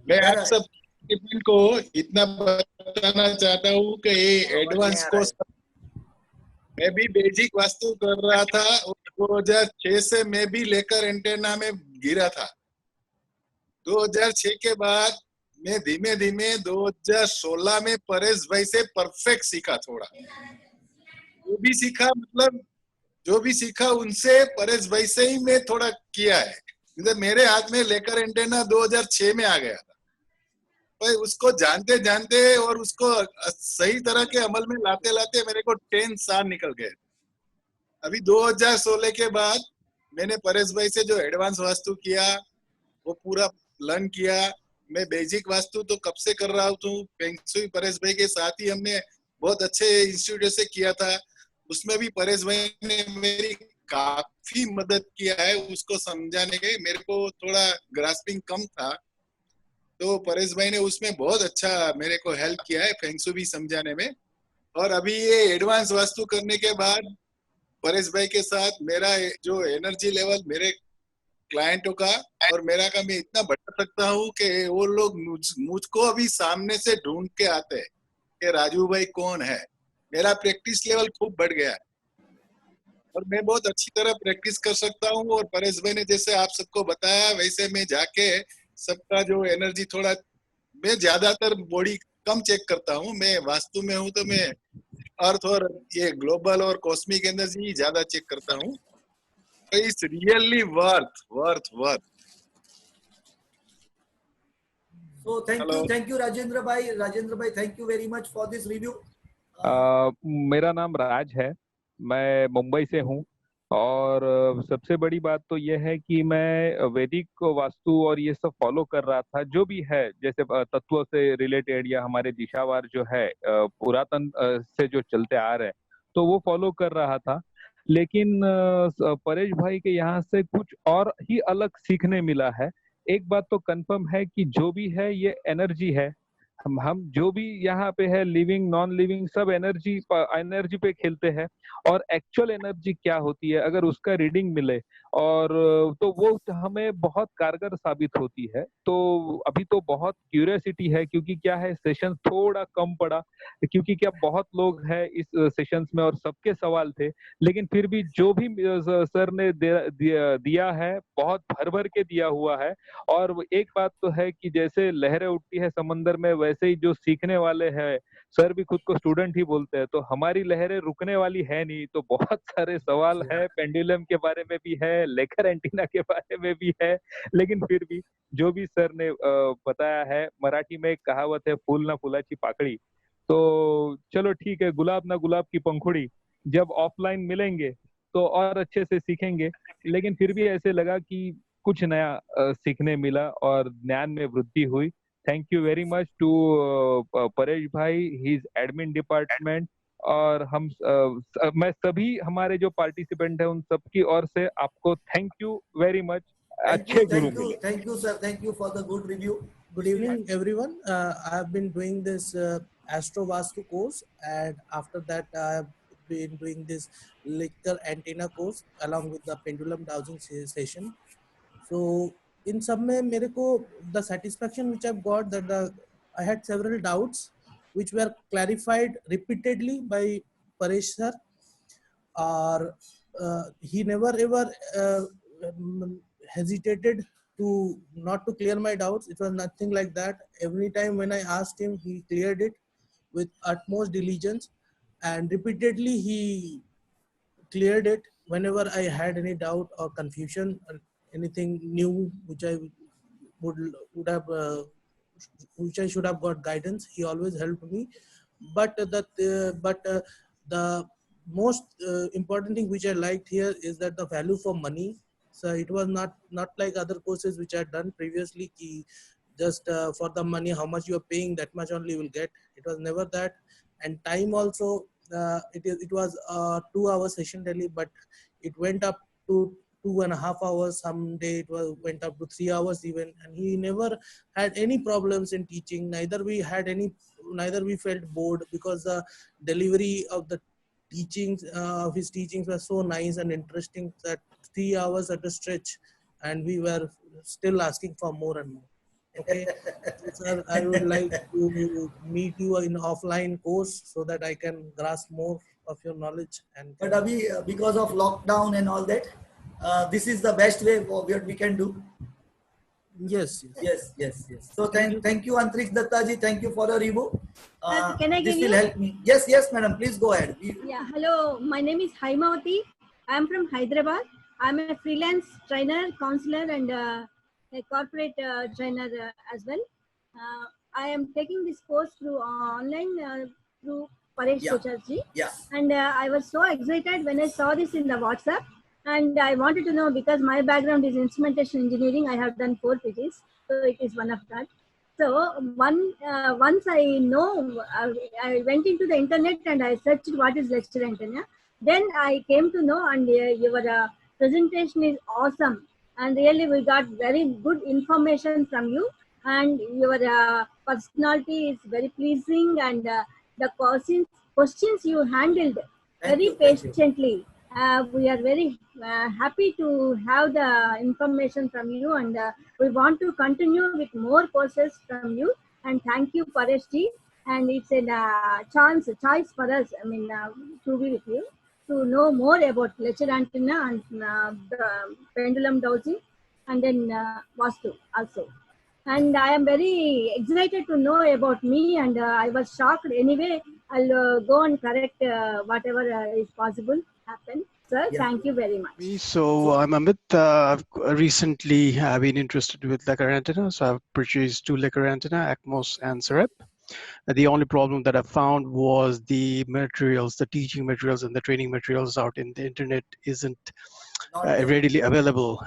मैं आप सब को इतना बताना चाहता हूँ कि ये एडवांस कोर्स मैं भी बेसिक वास्तु कर रहा था और 2006 से मैं भी लेकर एंटेना में गिरा था। 2006 के बाद मैं धीमे धीमे 2016 में परेश भाई से परफेक्ट सीखा। थोड़ा जो भी सीखा मतलब जो भी सीखा उनसे परेश भाई से ही मैं थोड़ा किया है। मेरे हाथ में लेकर एंटेना 2006 में आ गया था। तो उसको जानते जानते और उसको सही तरह के अमल में लाते लाते मेरे को 10 साल निकल गए। अभी 2016 के बाद मैंने परेश भाई से जो एडवांस वास्तु किया वो पूरा लर्न किया। मैं बेसिक वास्तु तो कब से कर रहा हूँ, फेंग शुई परेश भाई के साथ ही हमने बहुत अच्छे इंस्टीट्यूट से किया था। उसमें भी परेश भाई ने मेरी काफी मदद किया है उसको समझाने के। मेरे को थोड़ा ग्रास्पिंग कम था तो परेश भाई ने उसमें बहुत अच्छा मेरे को हेल्प किया है फेंग शुई भी समझाने में। और अभी ये एडवांस वास्तु करने के बाद परेश भाई के साथ मेरा जो एनर्जी लेवल मेरे क्लाइंटों का और मेरा का मैं इतना बढ़ा सकता हूँ कि वो लोग मुझको अभी सामने से ढूंढ के आते हैं कि राजू भाई कौन है। मेरा प्रैक्टिस लेवल खूब बढ़ गया है और मैं बहुत अच्छी तरह प्रैक्टिस कर सकता हूँ। और परेश भाई ने जैसे आप सबको बताया वैसे मैं जाके सबका जो एनर्जी थोड़ा मैं ज्यादातर बॉडी कम चेक करता हूँ। मैं वास्तु में हूँ तो मैं अर्थ और ये ग्लोबल और कॉस्मिक एनर्जी ज्यादा चेक करता हूँ। It's really worth. So thank you Rajendra bhai, thank you very much for this review. मेरा नाम राज है, मैं मुंबई से हूँ और सबसे बड़ी बात तो यह है कि मैं वैदिक वास्तु और ये सब फॉलो कर रहा था जो भी है, जैसे तत्व से रिलेटेड या हमारे दिशावार जो है पुरातन से जो चलते आ रहे हैं तो वो फॉलो कर रहा था। लेकिन परेश भाई के यहाँ से कुछ और ही अलग सीखने मिला है। एक बात तो कंफर्म है कि जो भी है ये एनर्जी है। हम जो भी यहाँ पे है लिविंग नॉन लिविंग सब एनर्जी पे खेलते हैं और एक्चुअल एनर्जी क्या होती है अगर उसका रीडिंग मिले और तो वो हमें बहुत कारगर साबित होती है। तो अभी तो बहुत क्यूरियोसिटी है क्योंकि क्या है सेशन थोड़ा कम पड़ा क्योंकि क्या बहुत लोग हैं इस सेशंस में और सबके सवाल थे। लेकिन फिर भी जो भी सर ने दिया है बहुत भर भर के दिया हुआ है। और एक बात तो है कि जैसे लहरें उठती है समंदर में वैसे ही जो सीखने वाले हैं, सर भी खुद को स्टूडेंट ही बोलते हैं, तो हमारी लहरें रुकने वाली है नहीं। तो बहुत सारे सवाल है, पेंडुलम के बारे में भी है, लेकर एंटीना के बारे में भी है। लेकिन फिर भी जो भी सर ने बताया है, मराठी में एक कहावत है फूल ना फुलाची पाकड़ी। तो चलो ठीक है, गुलाब ना गुलाब की पंखुड़ी। जब ऑफलाइन मिलेंगे तो और अच्छे से सीखेंगे। लेकिन फिर भी ऐसे लगा कि कुछ नया सीखने मिला और ज्ञान में वृद्धि हुई। Thank you very much to Paresh भाई, हिज एडमिन डिपार्टमेंट। और मैं सभी हमारे जो पार्टिसिपेंट हैं उन सबकी ओर से आपको थैंक यू वेरी मच। अच्छे गुरु मिले। Thank you sir, thank you for the good review. Good evening everyone. I have been doing this Astro Vastu course, and after that I have been doing this Lichter antenna course along with the pendulum dowsing session. So in some way मेरे को the satisfaction which I've got that I had several doubts which were clarified repeatedly by Paresh sir, or he never ever hesitated to not to clear my doubts. It was nothing like that. Every time when I asked him, he cleared it with utmost diligence, and repeatedly he cleared it whenever I had any doubt or confusion or anything new which I would have which I should have got guidance. He always helped me. But the most important thing which I liked here is that the value for money. So it was not like other courses which I had done previously. Just for the money, how much you are paying, that much only you will get. It was never that. And time also, it was a 2-hour session daily, but it went up to 2.5 hours. Someday it went up to 3 hours even. And he never had any problems in teaching. Neither we felt bored, because the delivery of the teachings of his teachings were so nice and interesting that 3 hours at a stretch, and we were still asking for more and more. Okay. So, sir, I would like to meet you in offline course so that I can grasp more of your knowledge. And But Abhi, because of lockdown and all that, this is the best way of what we can do. yes, yes. Yes, yes, yes. So thank you, Antriksh Datta ji. Thank you for your review. Can I This give will you? help me. Yes, yes, madam. Please go ahead. Yeah, hello. My name is Haimawati. I am from Hyderabad. I am a freelance trainer, counselor, and a corporate trainer as well. I am taking this course through online through Paresh Yeah. Kocharji. Yeah. And I was so excited when I saw this in the WhatsApp. And I wanted to know, because my background is instrumentation engineering. I have done 4 PGs, so it is one of that. So once I know, I went into the internet and I searched what is lecture antenna. Then I came to know, and your presentation is awesome. And really, we got very good information from you. And your personality is very pleasing, and the questions you handled Thank very you. Thank you. patiently. We are very happy to have the information from you, and we want to continue with more courses from you. And thank you, Paresh ji. And it's a choice for us. I mean, to be with you, to know more about lecture antenna and the pendulum dowsing, and then Vastu also. And I am very excited to know about me, and I was shocked. Anyway, I'll go and correct whatever is possible happen. Sir, Yeah. thank you very much. So I'm Amit. I've recently been interested with Lecker antenna, so I've purchased 2 Lecker antenna, Acmos and Sarep. The only problem that I found was the materials, the teaching materials and the training materials out in the internet isn't readily available.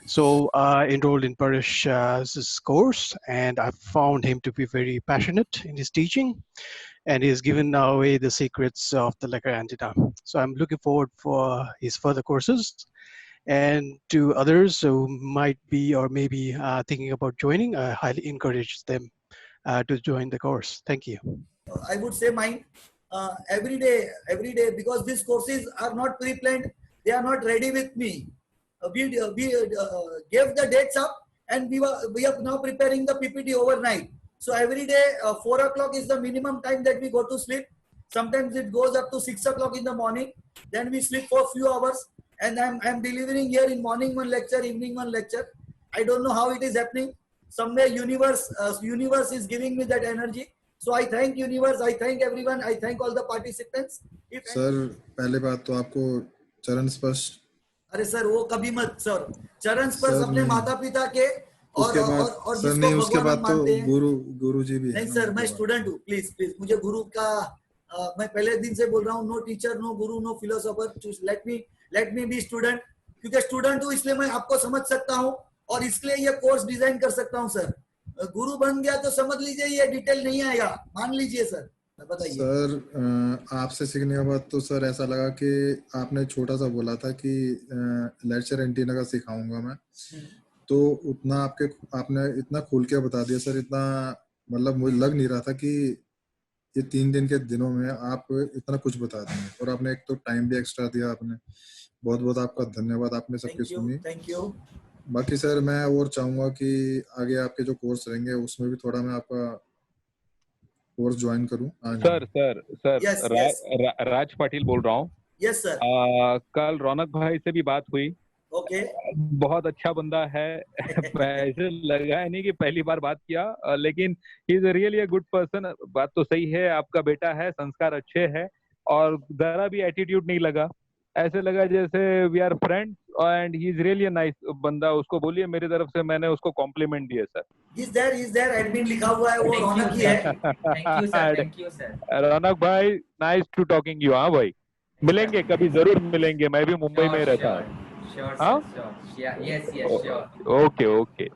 So I enrolled in Paresh's course, and I found him to be very passionate in his teaching, and he's given away the secrets of the Lecker antenna. So I'm looking forward for his further courses. And to others who might be or maybe thinking about joining, I highly encourage them to join the course. Thank you. I would say mine every day, because these courses are not pre-planned. They are not ready with me. We gave the dates up, and we are now preparing the PPT overnight. So every day, 4 o'clock is the minimum time that we go to sleep. Sometimes it goes up to 6 o'clock in the morning. Then we sleep for a few hours, and I'm delivering here in morning one lecture, evening one lecture. I don't know how it is happening. Somewhere universe is giving me that energy. So I thank universe, I thank everyone, I thank all the participants. Sir पहले बात तो आपको चरण स्पर्श अरे sir वो कभी मत सर, चरण स्पर्श सर, अपने नहीं। माता पिता के उसके बाद और सर जिसको नहीं उसके भगवान बाद हम तो मानते हैं। गुरु जी भी है नहीं ना, सर, मैं उसके बाद। स्टूडेंट हूँ, प्लीज मुझे गुरु का मैं पहले दिन से बोल रहा हूँ, no teacher, no guru, no philosopher, let me be student. क्योंकि स्टूडेंट हूँ इसलिए मैं आपको समझ सकता हूँ, और इसलिए ये कोर्स डिजाइन कर सकता हूँ सर। गुरु बन गया तो समझ लीजिए ये डिटेल नहीं आएगा, मान लीजिए सर। बताइए सर आपसे सीखने के बाद तो सर ऐसा लगा कि आपने छोटा सा बोला था कि लेक्चर एंटीना का सिखाऊंगा मैं, तो उतना आपने इतना खोल के बता दिया सर, इतना मतलब मुझे लग नहीं रहा था कि ये 3 दिन के दिनों में आप इतना कुछ बता देंगे, और आपने एक तो टाइम भी एक्स्ट्रा दिया आपने। बहुत बहुत आपका धन्यवाद, आपने सबकी सुनी। Thank you. बाकी सर मैं और चाहूंगा कि आगे आपके जो कोर्स रहेंगे उसमें भी थोड़ा मैं आपका कोर्स ज्वाइन करूं। सर Yes, राज पाटिल बोल रहा हूँ। Yes sir. कल रौनक भाई से भी बात हुई। ओके। बहुत अच्छा बंदा है। ऐसे लगा है नहीं कि पहली बार बात किया, लेकिन ही is really a good person. बात तो सही है, आपका बेटा है, संस्कार अच्छे हैं, और जरा भी एटीट्यूड नहीं लगा। ऐसे लगा जैसे we are friends, and he is really a nice बंदा। उसको बोलिए मेरी तरफ से मैंने उसको कॉम्प्लीमेंट दिए सर। इज देयर एडमिन लिखा हुआ है, वो रौनक ही है। Thank you sir. रौनक भाई, नाइस टू टॉकिंग यू। हाँ भाई, मिलेंगे कभी, जरूर मिलेंगे। मैं भी मुंबई में रहता हूँ। Okay.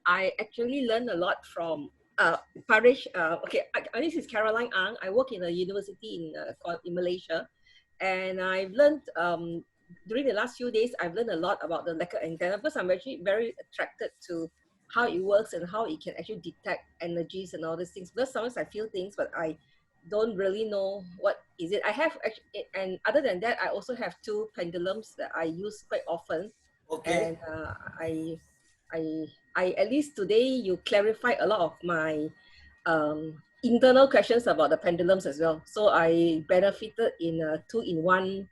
I actually learned a lot from Parish. This is Caroline Ang. I work in a university in Malaysia, and I've learned during the last few days. I've learned a lot about the Lecker antenna, because I'm actually very attracted to how it works and how it can actually detect energies and all these things. Because sometimes I feel things, but I don't really know what is it. I have actually, and other than that, I also have 2 pendulums that I use quite often. Okay. And at least today you clarified a lot of my internal questions about the pendulums as well. So I benefited in a 2-in-1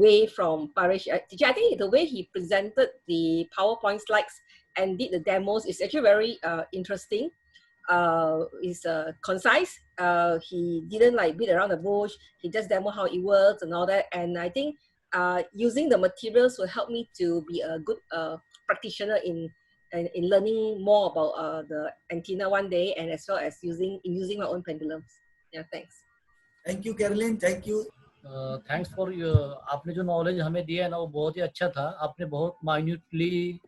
way from Paresh. I think the way he presented the PowerPoint slides and did the demos is actually very interesting. Is concise. He didn't like beat around the bush. He just demo how it works and all that. And I think using the materials will help me to be a good practitioner in learning more about the antenna one day, and as well as using my own pendulums. Yeah, thanks. Thank you, Caroline. Thank you. Thanks for आपने जो knowledge हमें दिया है ना वो बहुत ही अच्छा था. आपने बहुत माइन्यूटली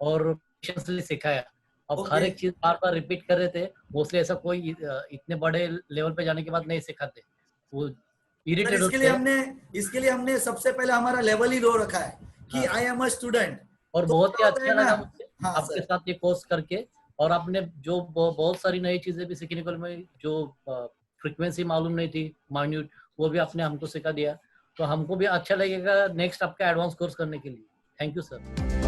और पेशेंसली सिखाया. अब हर एक चीज बार बार रिपीट कर रहे थे. मोस्टली ऐसा कोई इतने बड़े लेवल पे जाने के बाद नहीं सिखाते. वो इरिटेट होते हैं. इसके लिए हमने सबसे पहले हमारा लेवल ही लो रखा है कि आई एम अ स्टूडेंट. और बहुत ही अच्छा लगा मुझे आपके साथ ये कोर्स करके. और आपने जो बहुत सारी नई चीजें भी सीखने को मिली, जो फ्रीक्वेंसी मालूम नहीं थी माइन्यूट, वो भी आपने हमको सिखा दिया. तो हमको भी अच्छा लगेगा नेक्स्ट आपका एडवांस कोर्स करने के लिए. Thank you sir.